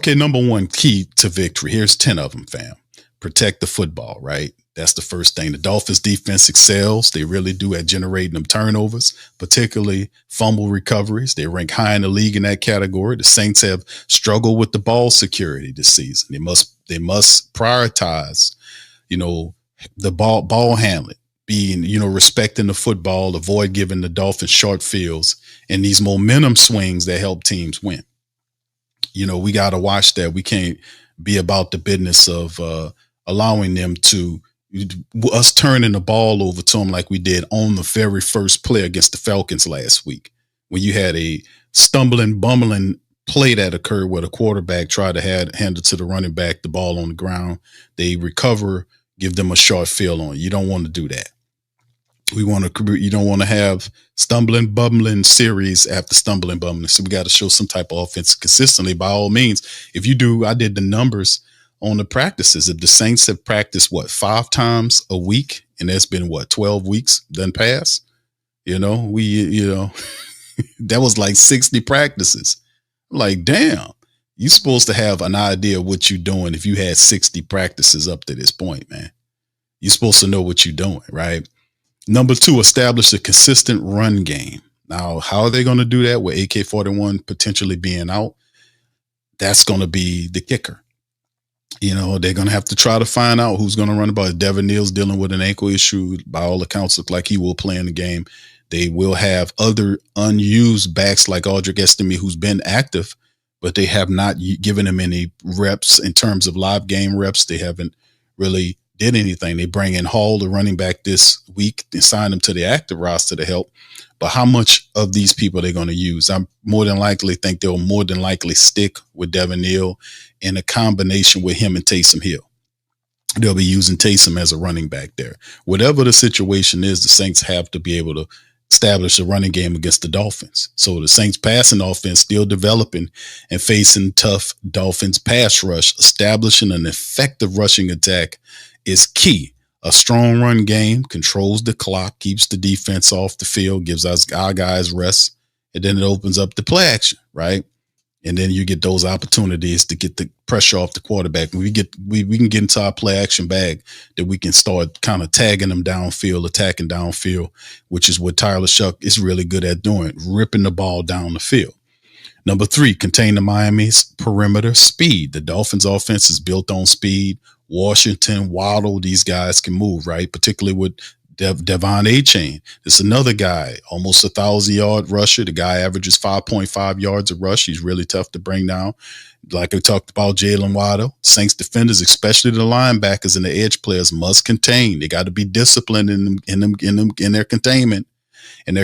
Okay, number one key to victory. Here's 10 of them, fam. Protect the football, right? That's the first thing. The Dolphins defense excels. They really do at generating them turnovers, particularly fumble recoveries. They rank high in the league in that category. The Saints have struggled with the ball security this season. They must prioritize, the ball handling, being, respecting the football, avoid giving the Dolphins short fields and these momentum swings that help teams win. We got to watch that. We can't be about the business of allowing them to us turning the ball over to them like we did on the very first play against the Falcons last week, when you had a stumbling, bumbling play that occurred where the quarterback tried to hand it to the running back, the ball on the ground. They recover, give them a short field on it. You don't want to do that. You don't want to have stumbling, bumbling series after stumbling, bumbling. So we got to show some type of offense consistently. By all means, if you do, I did the numbers on the practices. If the Saints have practiced 5 times a week, and that's been 12 weeks done pass, that was like 60 practices. Like, damn, you're supposed to have an idea of what you're doing. If you had 60 practices up to this point, man, you're supposed to know what you're doing, right? Number 2, establish a consistent run game. Now, how are they going to do that with AK-41 potentially being out? That's going to be the kicker. They're going to have to try to find out who's going to run the ball. Devin Neal's dealing with an ankle issue. By all accounts, look like he will play in the game. They will have other unused backs like Audric Estime, who's been active, but they have not given him any reps in terms of live game reps. They haven't really did anything. They bring in Hall, the running back, this week and sign him to the active roster to help. But how much of these people are they going to use? I'm more than likely think they'll more than likely stick with Devin Neal in a combination with him and Taysom Hill. They'll be using Taysom as a running back there. Whatever the situation is, the Saints have to be able to establish a running game against the Dolphins. So the Saints passing offense still developing and facing tough Dolphins pass rush. Establishing an effective rushing attack is key. A strong run game controls the clock, keeps the defense off the field, gives our guys rest, and then it opens up the play action, right? And then you get those opportunities to get the pressure off the quarterback. We can get into our play action bag that we can start kind of tagging them downfield, attacking downfield, which is what Tyler Shuck is really good at doing, ripping the ball down the field. Number 3, contain the Miami's perimeter speed. The Dolphins offense is built on speed. Washington, Waddle, these guys can move, right? Particularly with Devon A-Chain. It's another guy, almost 1,000-yard rusher. The guy averages 5.5 yards a rush. He's really tough to bring down. Like I talked about, Jalen Waddle. Saints defenders, especially the linebackers and the edge players, must contain. They got to be disciplined in their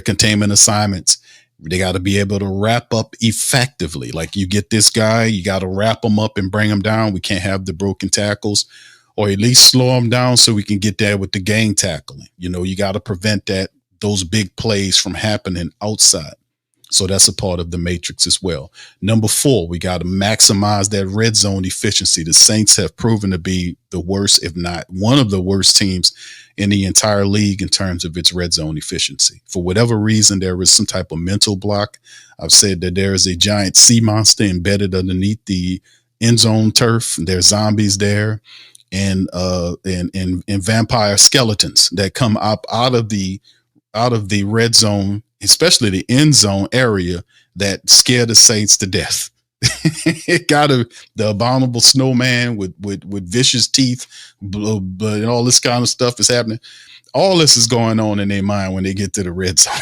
containment assignments. They got to be able to wrap up effectively. Like, you get this guy, you got to wrap him up and bring him down. We can't have the broken tackles, or at least slow him down so we can get there with the gang tackling. You got to prevent those big plays from happening outside. So that's a part of the matrix as well. Number 4, we got to maximize that red zone efficiency. The Saints have proven to be the worst, if not one of the worst teams in the entire league in terms of its red zone efficiency. For whatever reason, there is some type of mental block. I've said that there is a giant sea monster embedded underneath the end zone turf. There's zombies there and vampire skeletons that come up out of the red zone, especially the end zone area, that scare the Saints to death. It got the abominable snowman with vicious teeth, blood, and all this kind of stuff is happening. All this is going on in their mind when they get to the red zone.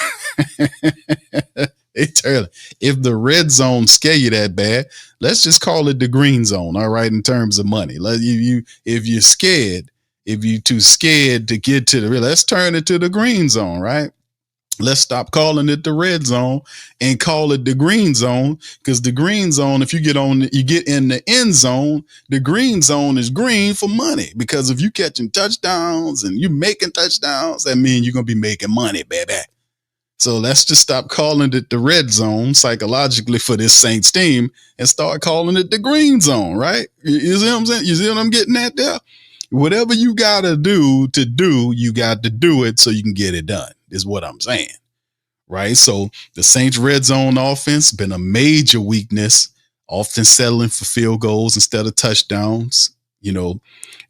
They tell you, if the red zone scare you that bad, let's just call it the green zone. All right, in terms of money, if you're scared, if you're too scared to get to the red, let's turn it to the green zone, right? Let's stop calling it the red zone and call it the green zone, because the green zone, if you get in the end zone, the green zone is green for money, because if you catching touchdowns and you making touchdowns, that means you're going to be making money, baby. So let's just stop calling it the red zone psychologically for this Saints team and start calling it the green zone, right? You see what I'm saying? You see what I'm getting at there? Whatever you got to do, you got to do it so you can get it done, is what I'm saying, right? So the Saints red zone offense been a major weakness often settling for field goals instead of touchdowns. You know,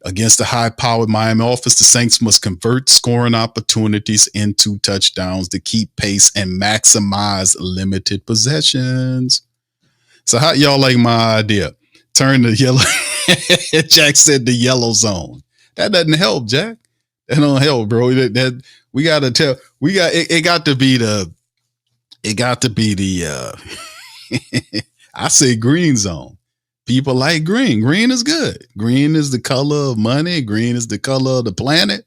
against the high-powered Miami offense, the Saints must convert scoring opportunities into touchdowns to keep pace and maximize limited possessions. So how y'all like my idea? Turn the yellow. Jack said the yellow zone. That doesn't help, Jack. That don't help, bro. That we got to tell. We got it. Got to be the. It got to be the. I say green zone. People like green. Green is good. Green is the color of money. Green is the color of the planet,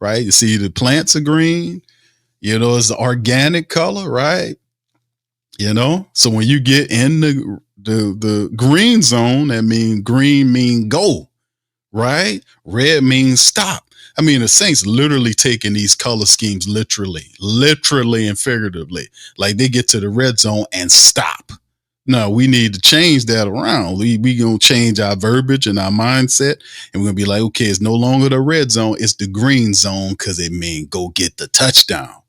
right? You see the plants are green. You know, it's the organic color, right? You know, so when you get in the green zone, that means green mean go, right? Red means stop. I mean, the Saints literally taking these color schemes literally and figuratively. Like they get to the red zone and stop. No, we need to change that around. We gonna change our verbiage and our mindset, and we're gonna be like, okay, it's no longer the red zone, it's the green zone because it means go get the touchdown.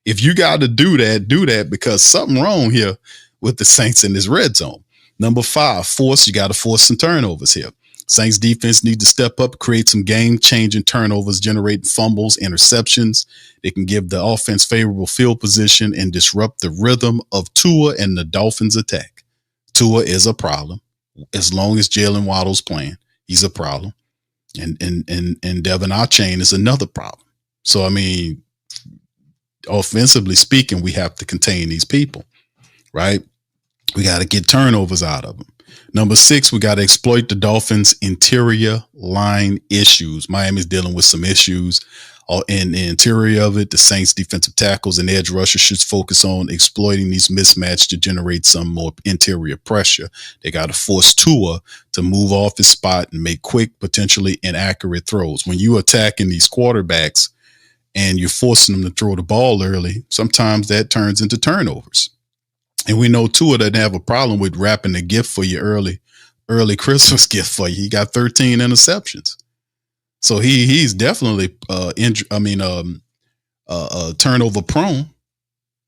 If you got to do that because something wrong here with the Saints in this red zone. Number 5, you got to force some turnovers here. Saints defense need to step up, create some game-changing turnovers, generate fumbles, interceptions. They can give the offense favorable field position and disrupt the rhythm of Tua and the Dolphins' attack. Tua is a problem. As long as Jalen Waddle's playing, he's a problem. And Devin Achane is another problem. So, I mean, offensively speaking, we have to contain these people, right? We got to get turnovers out of them. Number 6, we got to exploit the Dolphins' interior line issues. Miami's dealing with some issues in the interior of it. The Saints defensive tackles and edge rushers should focus on exploiting these mismatches to generate some more interior pressure. They got to force Tua to move off his spot and make quick, potentially inaccurate throws. When you attacking these quarterbacks and you're forcing them to throw the ball early, sometimes that turns into turnovers. And we know Tua doesn't have a problem with wrapping the gift for you early Christmas gift for you. He got 13 interceptions. So he's definitely turnover prone.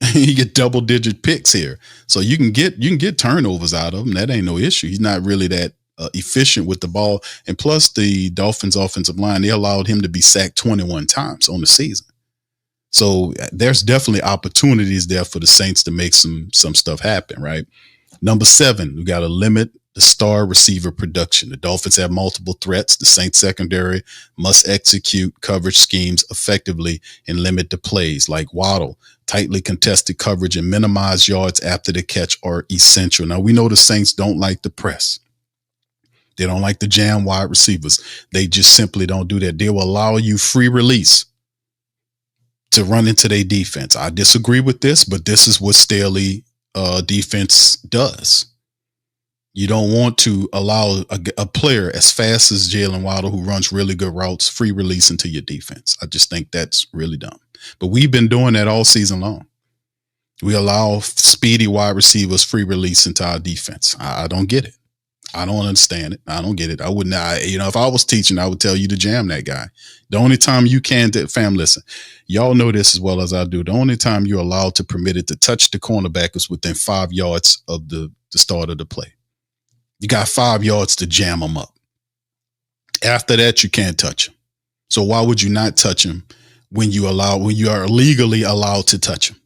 He get double digit picks here. So you can get turnovers out of him. That ain't no issue. He's not really that efficient with the ball. And plus the Dolphins offensive line, they allowed him to be sacked 21 times on the season. So there's definitely opportunities there for the Saints to make some stuff happen, right? Number 7, we got to limit the star receiver production. The Dolphins have multiple threats. The Saints secondary must execute coverage schemes effectively and limit the plays like Waddle. Tightly contested coverage and minimize yards after the catch are essential. Now, we know the Saints don't like the press. They don't like the jam wide receivers. They just simply don't do that. They will allow you free release to run into their defense. I disagree with this, but this is what Staley defense does. You don't want to allow a player as fast as Jalen Waddle, who runs really good routes, free release into your defense. I just think that's really dumb. But we've been doing that all season long. We allow speedy wide receivers free release into our defense. I don't get it. I don't understand it. I don't get it. I wouldn't, if I was teaching, I would tell you to jam that guy. The only time you can, fam, listen, y'all know this as well as I do. The only time you're allowed to permit it to touch the cornerback is within 5 yards of the start of the play. You got 5 yards to jam them up. After that, you can't touch him. So why would you not touch him when you are legally allowed to touch him?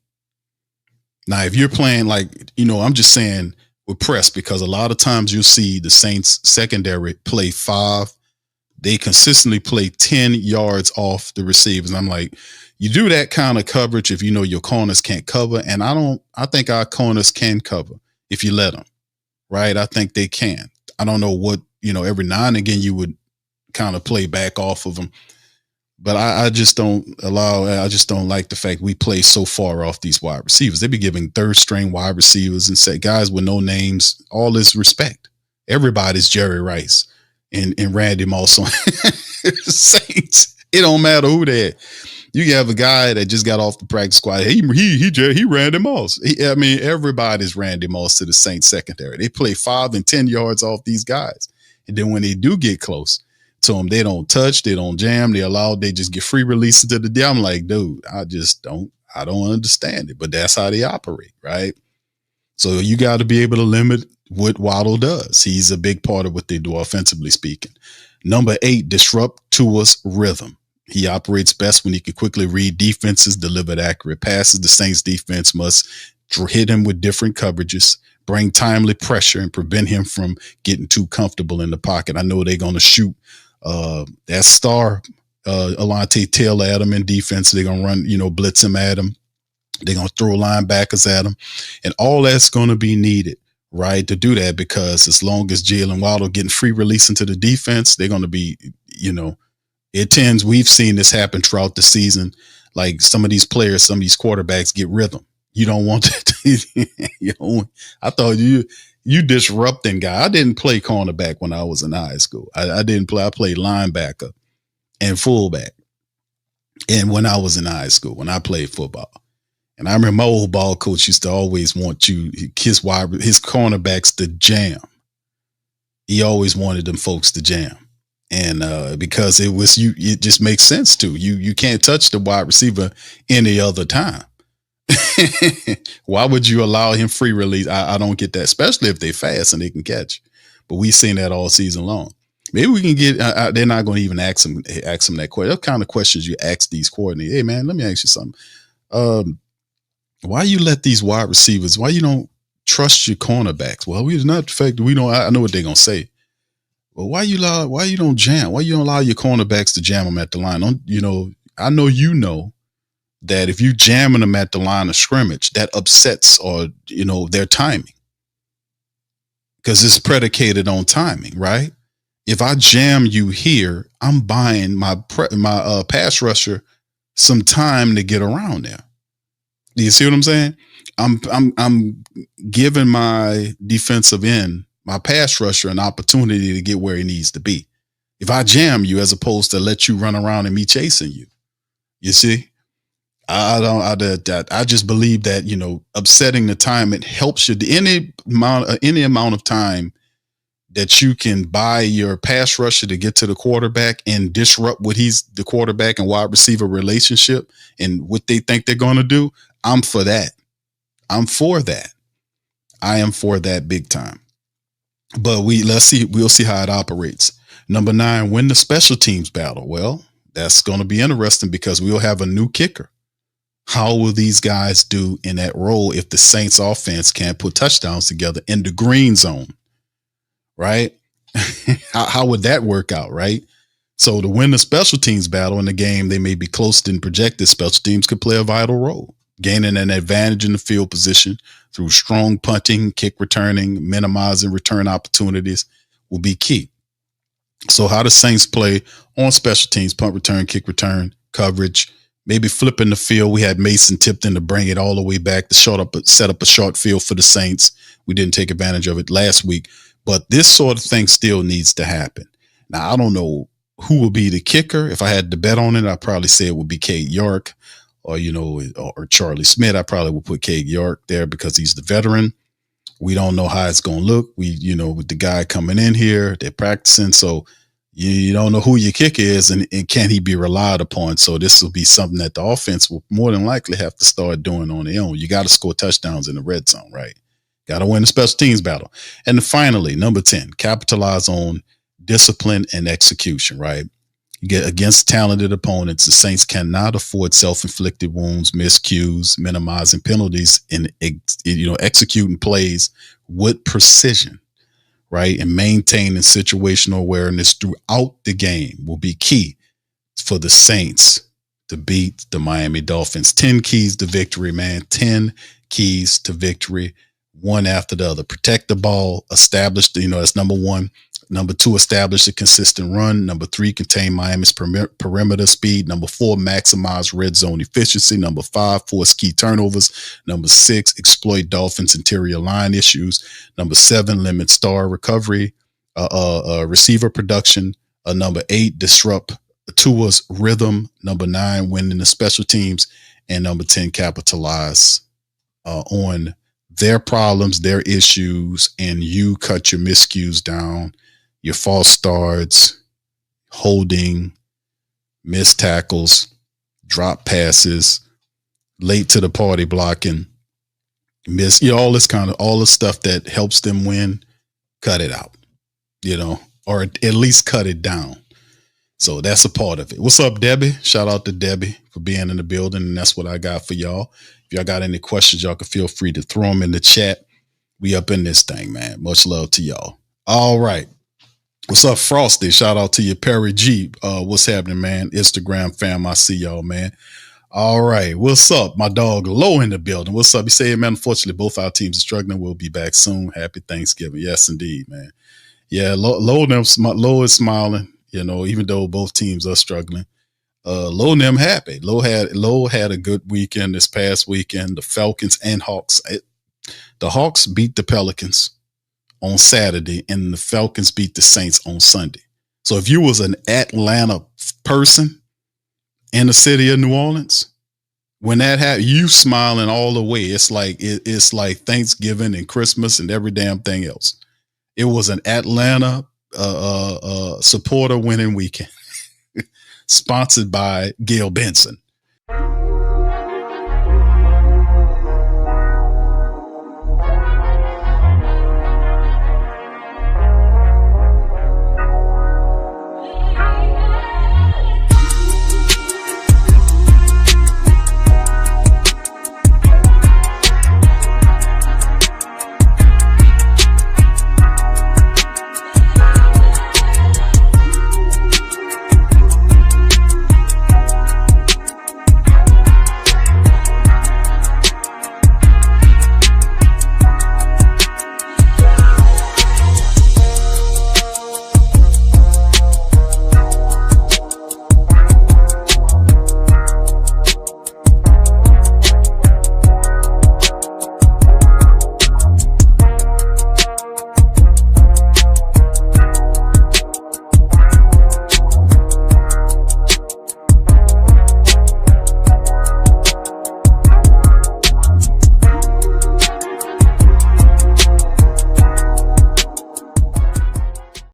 Now, if you're playing I'm just saying, with press, because a lot of times you'll see the Saints secondary play 5. They consistently play 10 yards off the receivers. And I'm like, you do that kind of coverage if you know your corners can't cover. And I think our corners can cover if you let them, right? I think they can. I don't know what, every now and again you would kind of play back off of them. But I just don't like the fact we play so far off these wide receivers. They be giving third string wide receivers and say guys with no names, all this respect. Everybody's Jerry Rice and Randy Moss on Saints. It don't matter who they are. You have a guy that just got off the practice squad. He Randy Moss. Everybody's Randy Moss to the Saints secondary. They play 5 and 10 yards off these guys. And then when they do get close to them, they don't touch, they don't jam, they just get free release into the deal. I'm like, dude, I don't understand it, but that's how they operate, right? So you got to be able to limit what Waddle does. He's a big part of what they do offensively speaking. Number 8, disrupt Tua's rhythm. He operates best when he can quickly read defenses, deliver accurate passes. The Saints defense must hit him with different coverages, bring timely pressure, and prevent him from getting too comfortable in the pocket. I know they're going to shoot that star Alante Taylor at him in defense. They're going to run, blitz him at him. They're going to throw linebackers at him. And all that's going to be needed, right, to do that, because as long as Jalen Waddle getting free release into the defense, they're going to be, we've seen this happen throughout the season. Like some of these players, some of these quarterbacks get rhythm. You don't want that. I thought you disrupting guy. I didn't play cornerback when I was in high school. I didn't play. I played linebacker and fullback. And when I was in high school, when I played football. And I remember my old ball coach used to always want his cornerbacks to jam. He always wanted them folks to jam. And because it just makes sense to you can't touch the wide receiver any other time. Why would you allow him free release? I don't get that, especially if they fast and they can catch. But we've seen that all season long. Maybe we can get. They're not going to even ask him that question. What kind of questions you ask these coordinators? Hey man, let me ask you something. Why you let these wide receivers? Why you don't trust your cornerbacks? Well, it's not the fact that we don't. I know what they're going to say. Well, why you don't jam? Why you don't allow your cornerbacks to jam them at the line? I know that if you jamming them at the line of scrimmage, that upsets their timing, because it's predicated on timing, right? If I jam you here, I'm buying my pass rusher some time to get around there. Do you see what I'm saying? I'm giving my defensive end, my pass rusher, an opportunity to get where he needs to be. If I jam you, as opposed to let you run around and me chasing you, you see, I just believe that upsetting the time, it helps you. Any amount of time that you can buy your pass rusher to get to the quarterback and disrupt what he's the quarterback and wide receiver relationship and what they think they're going to do. I'm for that. I'm for that. I am for that big time. But we'll see how it operates. Number 9, win the special teams battle. Well, that's going to be interesting because we'll have a new kicker. How will these guys do in that role if the Saints offense can't put touchdowns together in the green zone? Right? How would that work out? Right? So to win the special teams battle in the game, they may be close than projected. Special teams could play a vital role, gaining an advantage in the field position through strong punting, kick returning, minimizing return opportunities will be key. So how the Saints play on special teams, punt return, kick return, coverage, maybe flipping the field. We had Mason tipped in to bring it all the way back to set up a short field for the Saints. We didn't take advantage of it last week, but this sort of thing still needs to happen. Now, I don't know who will be the kicker. If I had to bet on it, I'd probably say it would be Cade York or Charlie Smith. I probably would put Cade York there because he's the veteran. We don't know how it's going to look. With the guy coming in here, they're practicing. So you don't know who your kicker is and can he be relied upon. So this will be something that the offense will more than likely have to start doing on their own. You got to score touchdowns in the red zone, right? Got to win the special teams battle. And finally, number 10, capitalize on discipline and execution, right? You get against talented opponents. The Saints cannot afford self-inflicted wounds, miscues, minimizing penalties, and executing plays with precision, right? And maintaining situational awareness throughout the game will be key for the Saints to beat the Miami Dolphins. 10 keys to victory, man. 10 keys to victory, one after the other. Protect the ball, establish that's number 1. Number 2, establish a consistent run. Number 3, contain Miami's perimeter speed. Number 4, maximize red zone efficiency. Number 5, force key turnovers. Number 6, exploit Dolphins' interior line issues. Number 7, limit star recovery, receiver production. Number 8, disrupt Tua's rhythm. Number 9, winning the special teams. And number 10, capitalize on their problems, their issues, and you cut your miscues down. Your false starts, holding, missed tackles, drop passes, late to the party blocking, Miss, you know, all the stuff that helps them win, cut it out, you know, or at least cut it down. So that's a part of it. What's up, Debbie? Shout out to Debbie for being in the building. And that's what I got for y'all. If y'all got any questions, y'all can feel free to throw them in the chat. We up in this thing, man. Much love to y'all. All right. What's up, Frosty? Shout out to you, Perry G. What's happening, man? Instagram fam, I see y'all, man. All right. What's up? My dog Low in the building. What's up? You say, man, unfortunately, both our teams are struggling. We'll be back soon. Happy Thanksgiving. Yes, indeed, man. Yeah, Low is smiling, you know, even though both teams are struggling. Low and them happy. Low had a good weekend this past weekend. The Falcons and Hawks. The Hawks beat the Pelicans on Saturday, and the Falcons beat the Saints on Sunday. So if you was an Atlanta person in the city of New Orleans, when that happened, you smiling all the way. It's like Thanksgiving and Christmas and every damn thing else. It was an Atlanta supporter winning weekend, sponsored by Gail Benson.